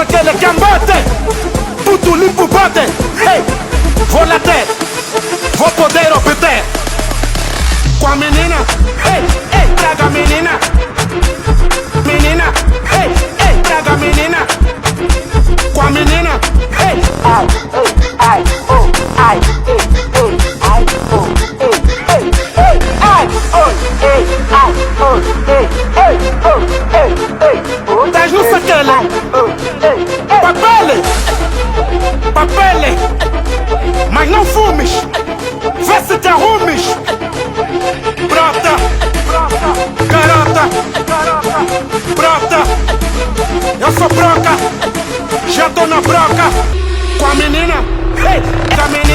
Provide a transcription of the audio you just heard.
dança aquele que embate, tudo limpo bate. Hey, vou later, vou poder obter. Com a menina, hey, hey, traga a menina. Menina, hey, hey, traga a menina. Com a menina, hey. Ai, ai, oh, ai, ai, oh, ai, oh, oh, Estás no saquele, papele, papele, mas não fumes, vê se te arrumes. Brota, garota, brota, eu sou broca, já tô na broca. Com a menina, hey, com a menina.